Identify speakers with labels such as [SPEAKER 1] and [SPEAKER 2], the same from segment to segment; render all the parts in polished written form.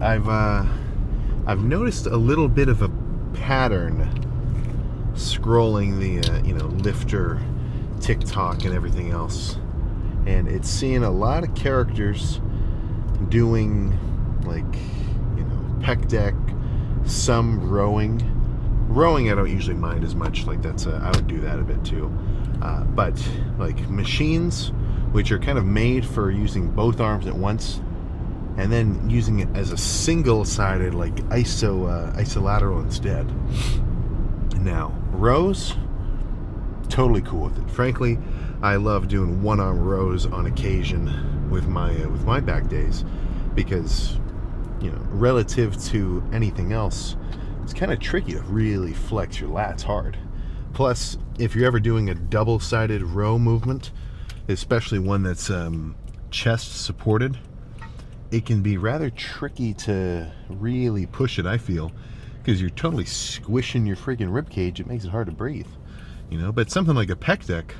[SPEAKER 1] I've noticed a little bit of a pattern scrolling the lifter TikTok and everything else, and it's seeing a lot of characters doing pec deck, some rowing. I don't usually mind as much. I would do that a bit too. But machines, which are kind of made for using both arms at once, and then using it as a single-sided isolateral instead. Now, rows, totally cool with it. Frankly, I love doing one-arm rows on occasion with my back days, because relative to anything else, it's kind of tricky to really flex your lats hard. Plus, if you're ever doing a double-sided row movement, especially one that's chest supported, it can be rather tricky to really push it, I feel, because you're totally squishing your freaking rib cage. It makes it hard to breathe, But something like a pec deck,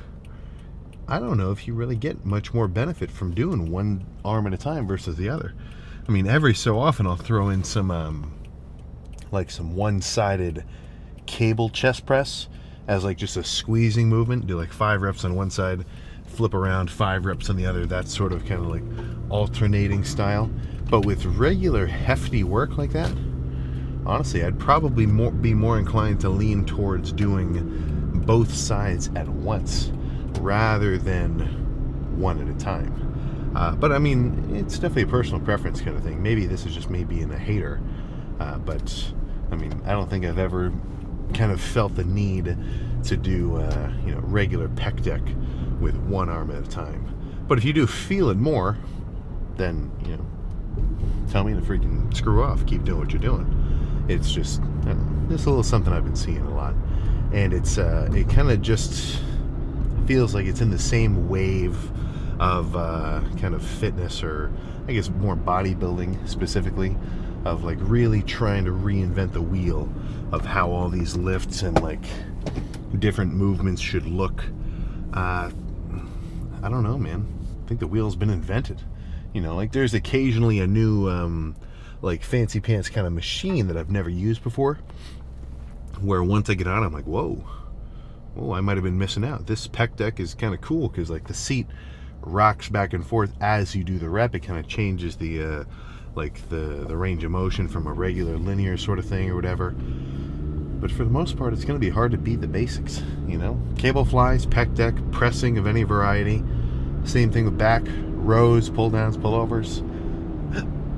[SPEAKER 1] I don't know if you really get much more benefit from doing one arm at a time versus the other. I mean, every so often I'll throw in some one-sided cable chest press as just a squeezing movement. Do 5 reps on one side, flip around, 5 reps on the other. That sort of kind of alternating style. But with regular hefty work like that, honestly, I'd probably be more inclined to lean towards doing both sides at once rather than one at a time. But I mean, it's definitely a personal preference kind of thing. Maybe this is just me being a hater. But I mean, I don't think I've ever kind of felt the need to do regular pec deck with one arm at a time. But if you do feel it more, then tell me to freaking screw off. Keep doing what you're doing. It's just this a little something I've been seeing a lot, and it kind of just feels like it's in the same wave of kind of fitness, or I guess more bodybuilding specifically, of really trying to reinvent the wheel of how all these lifts and different movements should look. I don't know, man. I think the wheel's been invented. There's occasionally a new fancy pants kind of machine that I've never used before, where once I get on, I'm like, whoa, I might have been missing out. This pec deck is kind of cool because the seat rocks back and forth as you do the rep. It kind of changes the range of motion from a regular linear sort of thing or whatever. But for the most part, it's going to be hard to beat the basics. Cable flies, pec deck, pressing of any variety. Same thing with back, rows, pull downs, pullovers.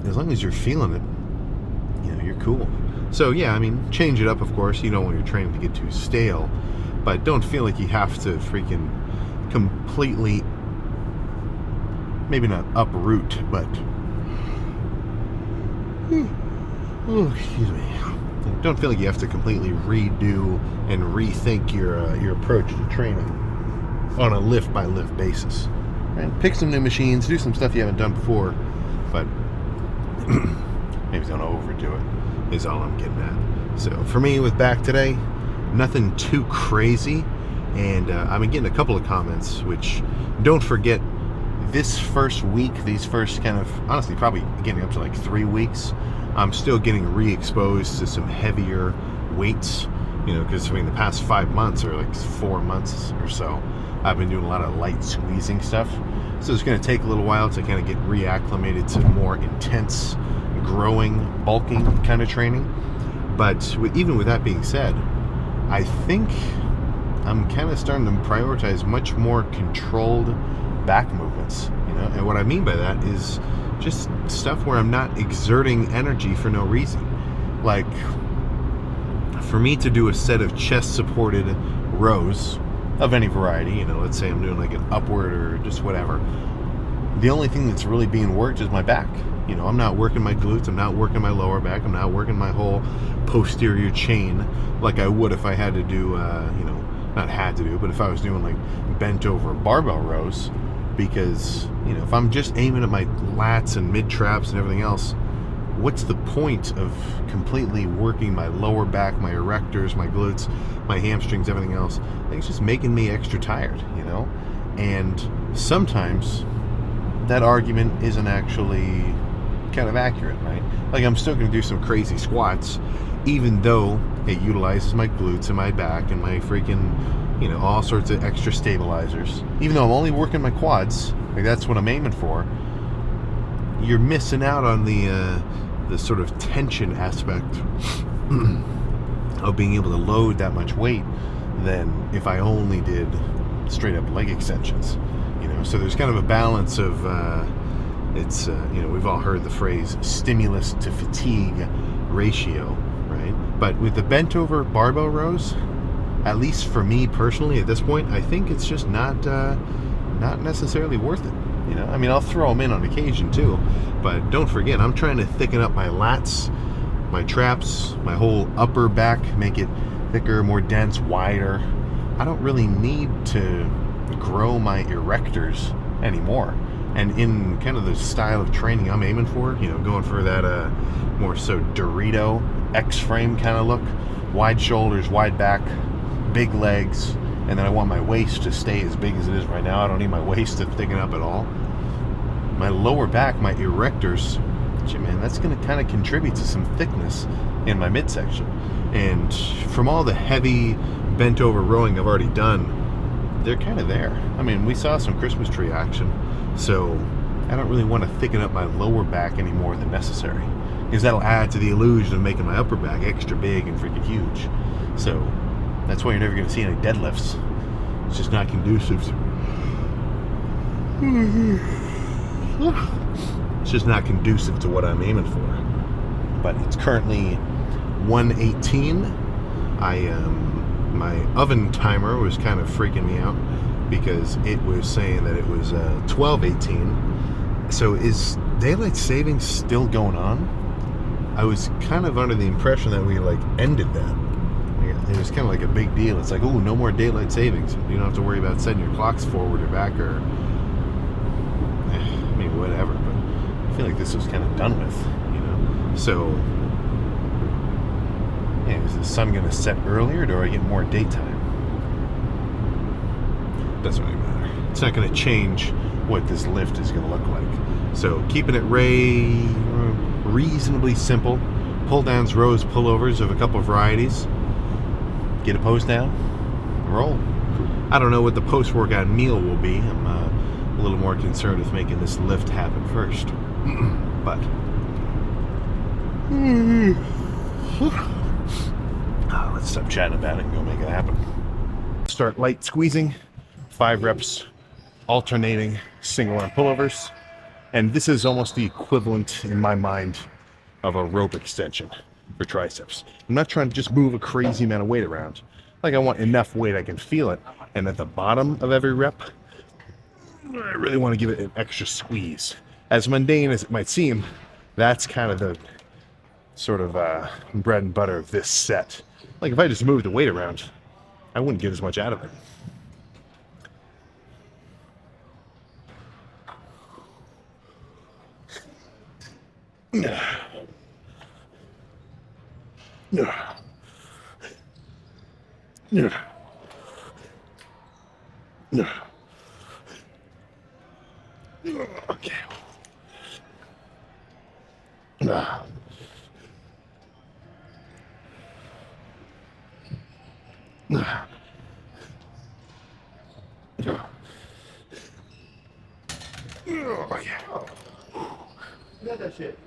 [SPEAKER 1] As long as you're feeling it, you're cool. So yeah, I mean, change it up, of course. You don't want your training to get too stale, but don't feel like you have to freaking completely, maybe not uproot, but excuse me. Don't feel like you have to completely redo and rethink your approach to training on a lift by lift basis. Right? Pick some new machines, do some stuff you haven't done before, but maybe don't overdo it, is all I'm getting at. So for me with back today, nothing too crazy, and I've been getting a couple of comments, which don't forget, this first week, these first kind of, honestly, probably getting up to 3 weeks, I'm still getting re-exposed to some heavier weights, because the past 5 months or 4 months or so, I've been doing a lot of light squeezing stuff. So it's going to take a little while to kind of get reacclimated to more intense, growing, bulking kind of training. But even with that being said, I think I'm kind of starting to prioritize much more controlled back movements, and what I mean by that is just stuff where I'm not exerting energy for no reason. For me to do a set of chest supported rows of any variety, let's say I'm doing an upward or just whatever, the only thing that's really being worked is my back. I'm not working my glutes, I'm not working my lower back, I'm not working my whole posterior chain like I would if I had to do not had to do, but if I was doing bent over barbell rows, because if I'm just aiming at my lats and mid traps and everything else, what's the point of completely working my lower back, my erectors, my glutes, my hamstrings, everything else? I think it's just making me extra tired, and sometimes that argument isn't actually kind of accurate, right? Like I'm still going to do some crazy squats, even though it utilizes my glutes and my back and my freaking, all sorts of extra stabilizers. Even though I'm only working my quads, like that's what I'm aiming for. You're missing out on the sort of tension aspect of being able to load that much weight than if I only did straight up leg extensions. So there's kind of a balance of we've all heard the phrase stimulus to fatigue ratio, right? But with the bent over barbell rows, at least for me personally at this point, I think it's just not necessarily worth it. I'll throw them in on occasion too, but don't forget, I'm trying to thicken up my lats, my traps, my whole upper back, make it thicker, more dense, wider. I don't really need to grow my erectors anymore. And in kind of the style of training I'm aiming for, going for that more so Dorito X-frame kind of look, wide shoulders, wide back, big legs, and then I want my waist to stay as big as it is right now. I don't need my waist to thicken up at all. My lower back, my erectors, man, that's going to kind of contribute to some thickness in my midsection. And from all the heavy bent over rowing I've already done, they're kind of there. We saw some Christmas tree action, so I don't really want to thicken up my lower back any more than necessary, because that'll add to the illusion of making my upper back extra big and freaking huge. So that's why you're never going to see any deadlifts. It's just not conducive to... It's just not conducive to what I'm aiming for. But it's currently 1:18. My oven timer was kind of freaking me out because it was saying that it was 12:18. So is daylight savings still going on? I was kind of under the impression that we ended that. It was kind of like a big deal. It's like, oh, no more daylight savings. You don't have to worry about setting your clocks forward or back or whatever. But I feel like this was kind of done with, So, is the sun going to set earlier, or do I get more daytime? Doesn't really matter. It's not going to change what this lift is going to look like. So, keeping it reasonably simple. Pull downs, rows, pullovers of a couple of varieties. Get a post down, roll. I don't know what the post-workout meal will be. I'm a little more concerned with making this lift happen first. But let's stop chatting about it and go make it happen. Start light squeezing, 5 reps, alternating single arm pullovers. And this is almost the equivalent in my mind of a rope extension for triceps. I'm not trying to just move a crazy amount of weight around. I want enough weight I can feel it. And at the bottom of every rep, I really want to give it an extra squeeze. As mundane as it might seem, that's kind of the sort of bread and butter of this set. If I just moved the weight around, I wouldn't get as much out of it. Okay. You got that shit.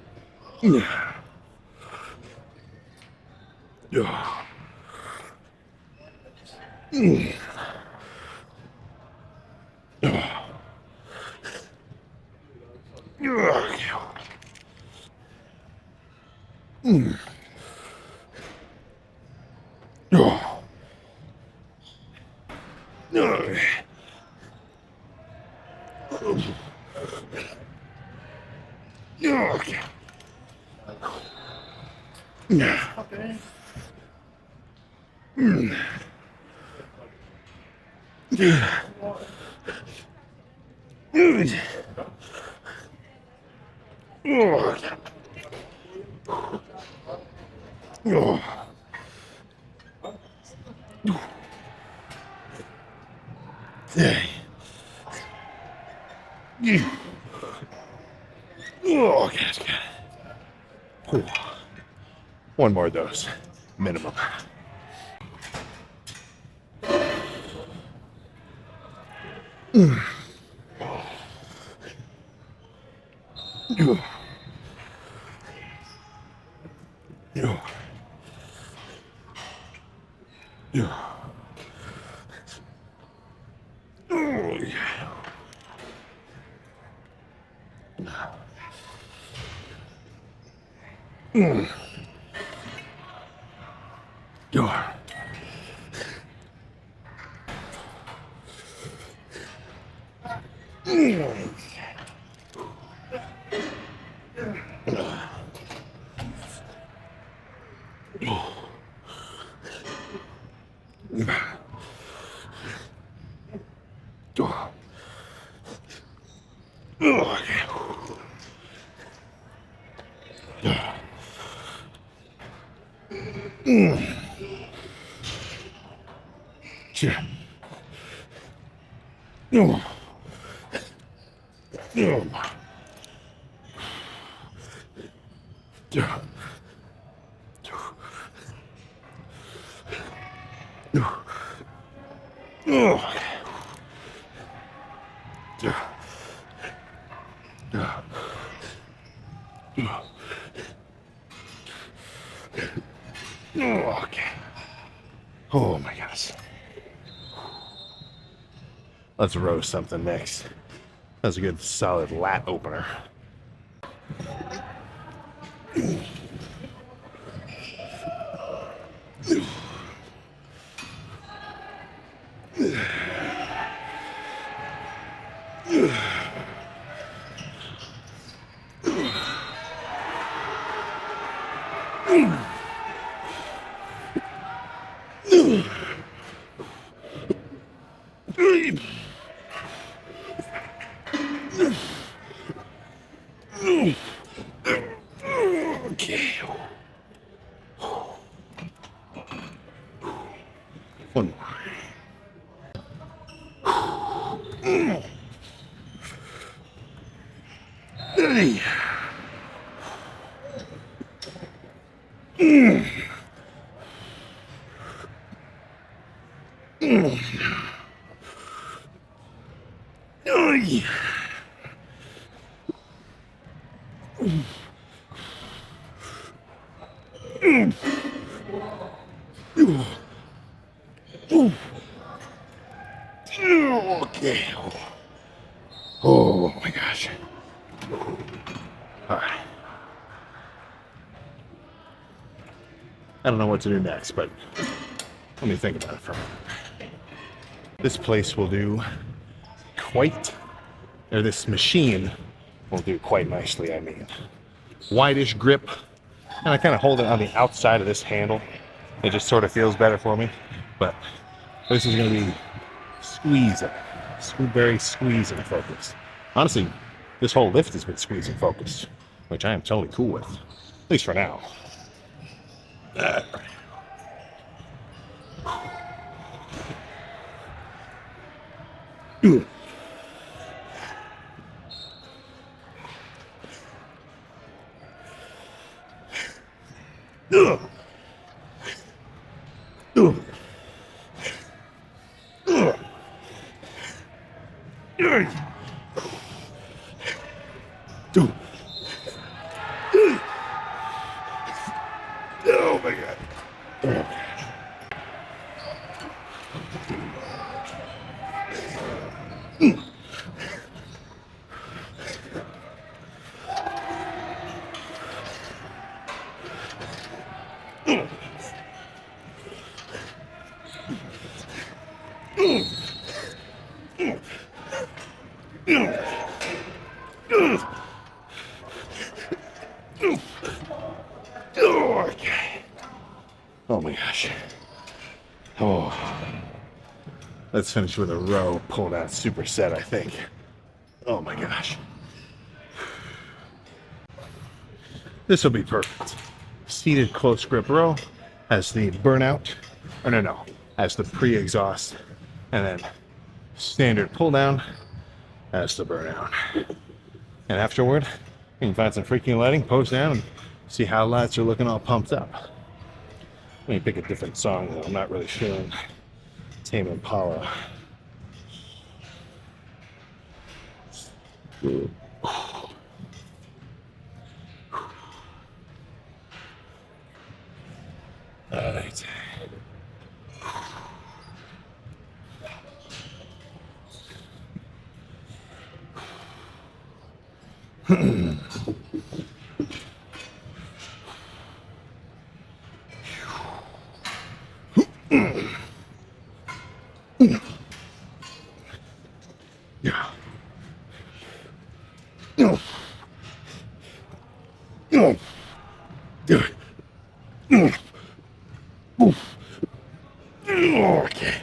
[SPEAKER 1] Oh, okay, that's good. Whew. One more of those, minimum. Okay. Oh my gosh. Let's roast something next. That's a good solid lat opener. Okay. One more. Hey. Okay. Oh my gosh. All right. I don't know what to do next, but let me think about it for a moment. This place will do this machine will do quite nicely, I mean. Wideish grip, and I kind of hold it on the outside of this handle. It just sort of feels better for me, but this is going to be squeezing, very squeezing focus. Honestly, this whole lift has been squeezing focus, which I am totally cool with, at least for now. Oh my god. Oh my gosh. Oh. Let's finish with a row pull down superset, I think. Oh my gosh. This will be perfect. Seated close grip row has the burnout, or no, has the pre-exhaust, and then standard pull down has the burnout. And afterward, You can find some freaking lighting, post down, and see how lights are looking all pumped up. Let me pick a different song though. I'm not really feeling Tame Impala. All right. Yeah. Okay.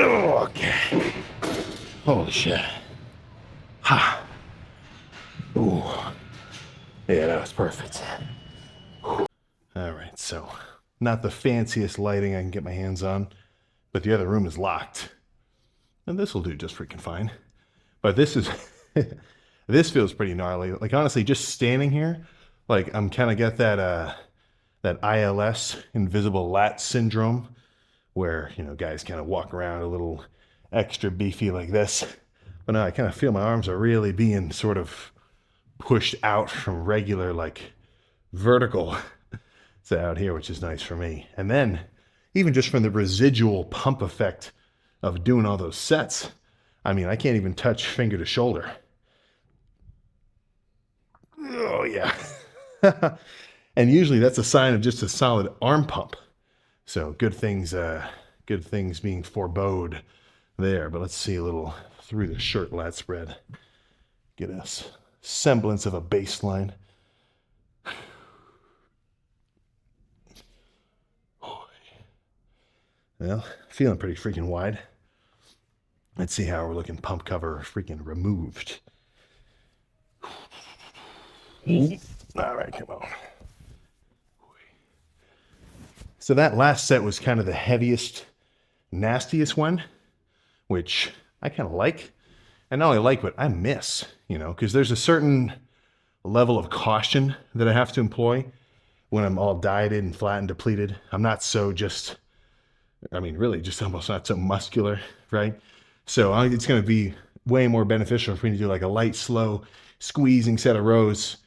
[SPEAKER 1] Okay. Holy shit. Ha. Ooh. Yeah, that was perfect. All right, so not the fanciest lighting I can get my hands on, but the other room is locked. And this will do just freaking fine. But this is, this feels pretty gnarly. Like honestly, just standing here, like I'm kind of got that ILS, invisible lat syndrome, where, you know, guys kind of walk around a little extra beefy like this. But now I kind of feel my arms are really being sort of pushed out from regular, like vertical to out here, which is nice for me. And then even just from the residual pump effect of doing all those sets, I mean, I can't even touch finger to shoulder. Oh yeah. And usually that's a sign of just a solid arm pump. So good things being forebode there. But let's see a little through the shirt lat spread. Get a semblance of a baseline. Well, feeling pretty freaking wide. Let's see how we're looking pump cover freaking removed. All right, come on. So that last set was kind of the heaviest, nastiest one, which I kind of like. And not only like, but I miss, you know, because there's a certain level of caution that I have to employ when I'm all dieted and flat and depleted. I'm not so just, I mean, really just almost not so muscular, right? So it's going to be way more beneficial for me to do like a light, slow squeezing set of rows,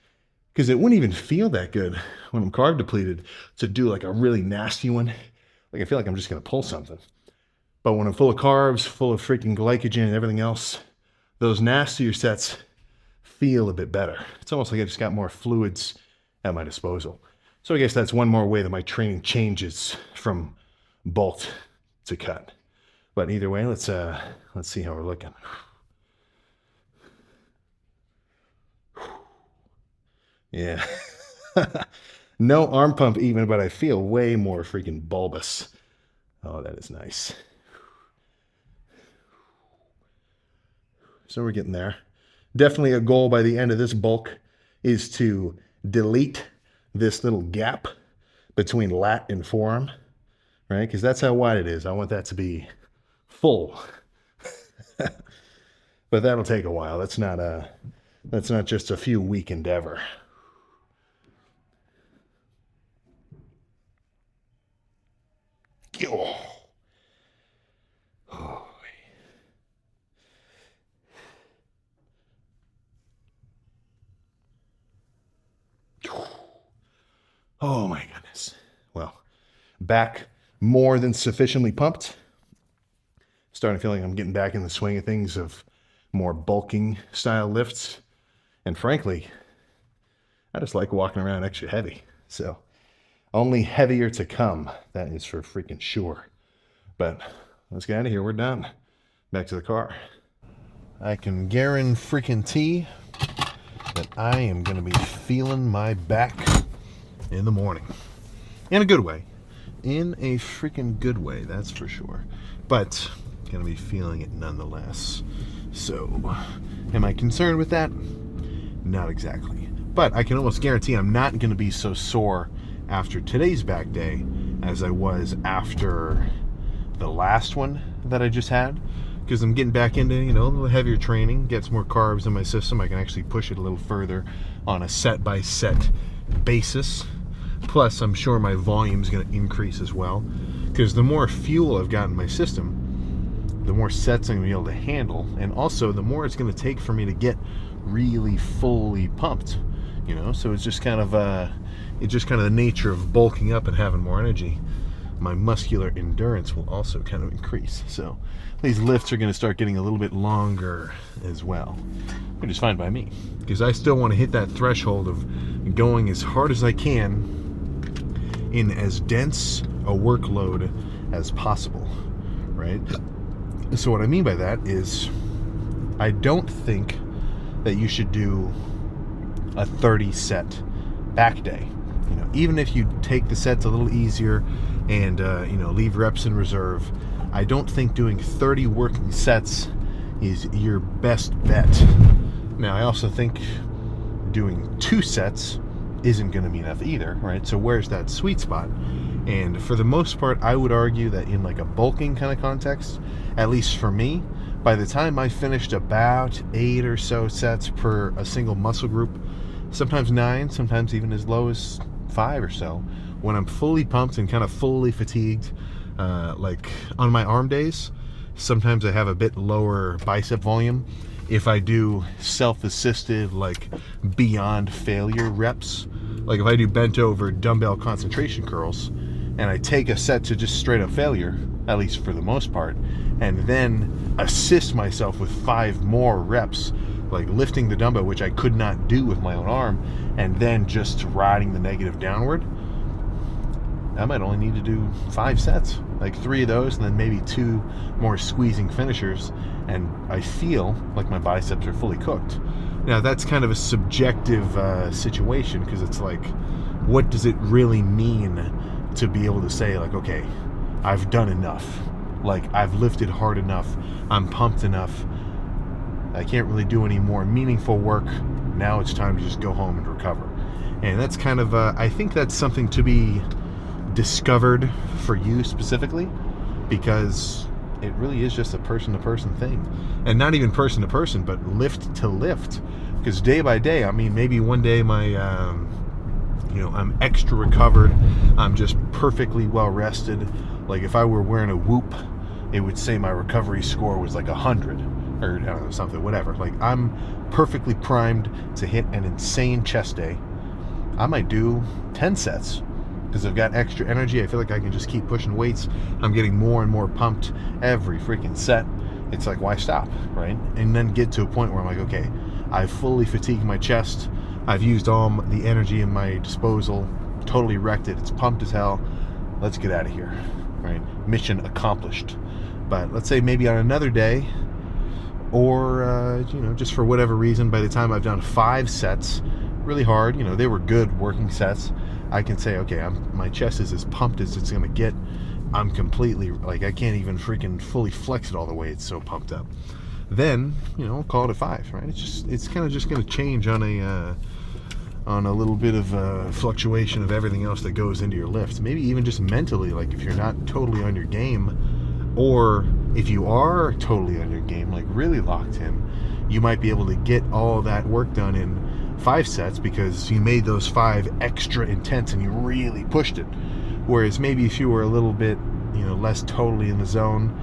[SPEAKER 1] because it wouldn't even feel that good when I'm carb depleted to do like a really nasty one. Like I feel like I'm just going to pull something. But when I'm full of carbs, full of freaking glycogen and everything else, those nastier sets feel a bit better. It's almost like I just got more fluids at my disposal. So I guess that's one more way that my training changes from bulked to cut. But either way, let's see how we're looking. Yeah. No arm pump even, but I feel way more freaking bulbous. Oh, that is nice. So we're getting there. Definitely a goal by the end of this bulk is to delete this little gap between lat and forearm, right? Because that's how wide it is. I want that to be full. But that'll take a while. That's not just a few week endeavor. Oh. Oh. Oh my goodness. Well, back more than sufficiently pumped. Starting to feel like I'm getting back in the swing of things, of more bulking style lifts. And frankly, I just like walking around extra heavy. So only heavier to come. That is for freaking sure. But let's get out of here. We're done. Back to the car. I can guarantee that I am going to be feeling my back in the morning. In a good way. In a freaking good way, that's for sure. But going to be feeling it nonetheless. So, am I concerned with that? Not exactly. But I can almost guarantee I'm not going to be so sore after today's back day as I was after the last one that I just had. Because I'm getting back into, a little heavier training, get some more carbs in my system. I can actually push it a little further on a set-by-set basis. Plus, I'm sure my volume is going to increase as well. Because the more fuel I've got in my system, the more sets I'm going to be able to handle. And also, the more it's going to take for me to get really fully pumped. So it's just kind of the nature of bulking up and having more energy. My muscular endurance will also kind of increase. So these lifts are going to start getting a little bit longer as well, which is fine by me, because I still want to hit that threshold of going as hard as I can in as dense a workload as possible, right? So what I mean by that is I don't think that you should do a 30 set back day. Even if you take the sets a little easier and leave reps in reserve, I don't think doing 30 working sets is your best bet. Now, I also think doing 2 sets isn't going to be enough either, right? So where's that sweet spot? And for the most part, I would argue that in like a bulking kind of context, at least for me, by the time I finished about 8 or so sets per a single muscle group, sometimes 9, sometimes even as low as 5 or so, when I'm fully pumped and kind of fully fatigued, like on my arm days, sometimes I have a bit lower bicep volume. If I do self-assisted, like beyond failure reps, like if I do bent over dumbbell concentration curls and I take a set to just straight up failure, at least for the most part, and then assist myself with 5 more reps, like lifting the dumbbell, which I could not do with my own arm, and then just riding the negative downward, I might only need to do 5 sets, like 3 of those, and then maybe 2 more squeezing finishers, and I feel like my biceps are fully cooked. Now, that's kind of a subjective situation, because it's like, what does it really mean to be able to say, like, okay, I've done enough, like I've lifted hard enough, I'm pumped enough, I can't really do any more meaningful work, now it's time to just go home and recover. And that's kind of, I think that's something to be discovered for you specifically, because it really is just a person-to-person thing. And not even person-to-person, but lift-to-lift. Because day by day, I mean, maybe one day my, I'm extra recovered, I'm just perfectly well-rested. Like if I were wearing a Whoop, it would say my recovery score was like 100. Or I don't know, something, whatever. Like I'm perfectly primed to hit an insane chest day. I might do 10 sets because I've got extra energy. I feel like I can just keep pushing weights. I'm getting more and more pumped every freaking set. It's like, why stop, right? And then get to a point where I'm like, okay, I've fully fatigued my chest. I've used all the energy in my disposal, totally wrecked it. It's pumped as hell. Let's get out of here, right? Mission accomplished. But let's say maybe on another day, or just for whatever reason, by the time I've done 5 sets, really hard, they were good working sets, I can say, okay, my chest is as pumped as it's gonna get. I'm completely, like, I can't even freaking fully flex it all the way, it's so pumped up. Then, call it a 5, right? It's kind of just gonna change on a little bit of fluctuation of everything else that goes into your lift. Maybe even just mentally, like if you're not totally on your game, or if you are totally on your game, like really locked in, you might be able to get all that work done in 5 sets because you made those 5 extra intense and you really pushed it. Whereas maybe if you were a little bit, less totally in the zone,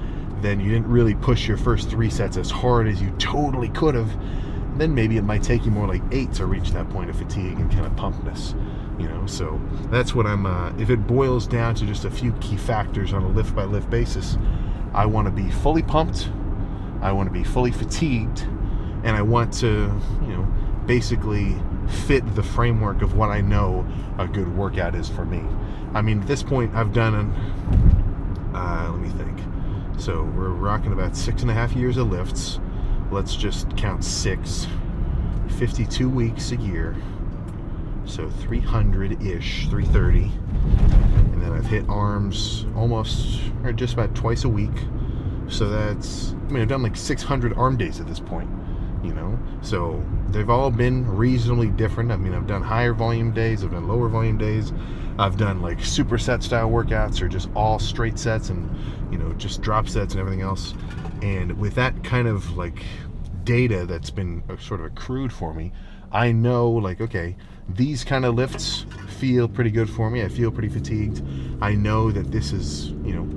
[SPEAKER 1] then you didn't really push your first 3 sets as hard as you totally could have, then maybe it might take you more like 8 to reach that point of fatigue and kind of pumpness. So that's what I'm, if it boils down to just a few key factors on a lift by lift basis, I want to be fully pumped, I want to be fully fatigued, and I want to, basically fit the framework of what I know a good workout is for me. I mean, at this point, I've done, let me think. So we're rocking about 6.5 years of lifts. let's just count 6, 52 weeks a year. So 300-ish, 330. And then I've hit arms almost, or just about twice a week. So that's, I mean, I've done like 600 arm days at this point, you know? So they've all been reasonably different. I mean, I've done higher volume days, I've done lower volume days. I've done like superset style workouts or just all straight sets and, you know, just drop sets and everything else. And with that kind of like data that's been sort of accrued for me, I know like, okay, these kind of lifts feel pretty good for me. I feel pretty fatigued. I know that this is, you know,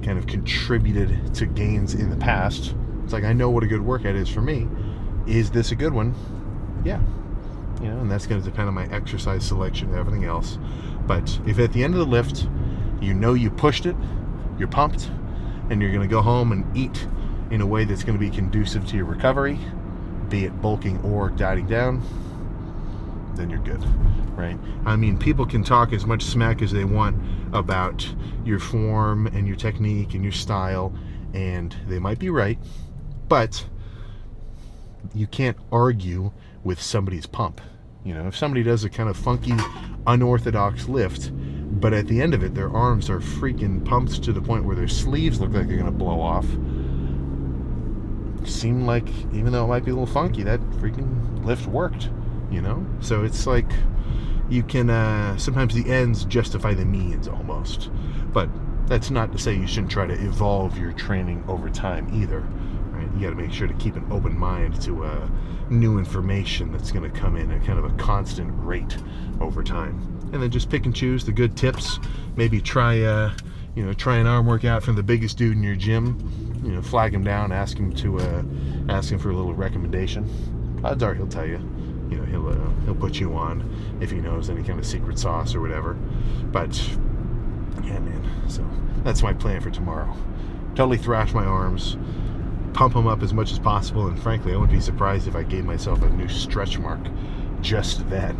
[SPEAKER 1] kind of contributed to gains in the past. It's like, I know what a good workout is for me. Is this a good one? Yeah. You know, and that's going to depend on my exercise selection and everything else. But if at the end of the lift, you know you pushed it, you're pumped, and you're going to go home and eat in a way that's going to be conducive to your recovery, be it bulking or dieting down, then you're good, right? I mean, people can talk as much smack as they want about your form and your technique and your style, and they might be right, but you can't argue with somebody's pump. You know, if somebody does a kind of funky, unorthodox lift, but at the end of it, their arms are freaking pumped to the point where their sleeves look like they're going to blow off, seemed like, even though it might be a little funky, that freaking lift worked, you know? So it's like, you can, sometimes the ends justify the means almost. But that's not to say you shouldn't try to evolve your training over time either, right? You got to make sure to keep an open mind to new information that's going to come in at kind of a constant rate over time. And then just pick and choose the good tips. Maybe try, you know, try an arm workout from the biggest dude in your gym. You know, flag him down, ask him for a little recommendation. Odds are he'll tell you. You know, he'll put you on if he knows any kind of secret sauce or whatever. But yeah, man. So that's my plan for tomorrow. Totally thrash my arms, pump them up as much as possible, and frankly, I wouldn't be surprised if I gave myself a new stretch mark just then.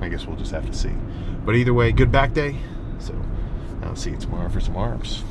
[SPEAKER 1] I guess we'll just have to see. But either way, good back day. So I'll see you tomorrow for some arms.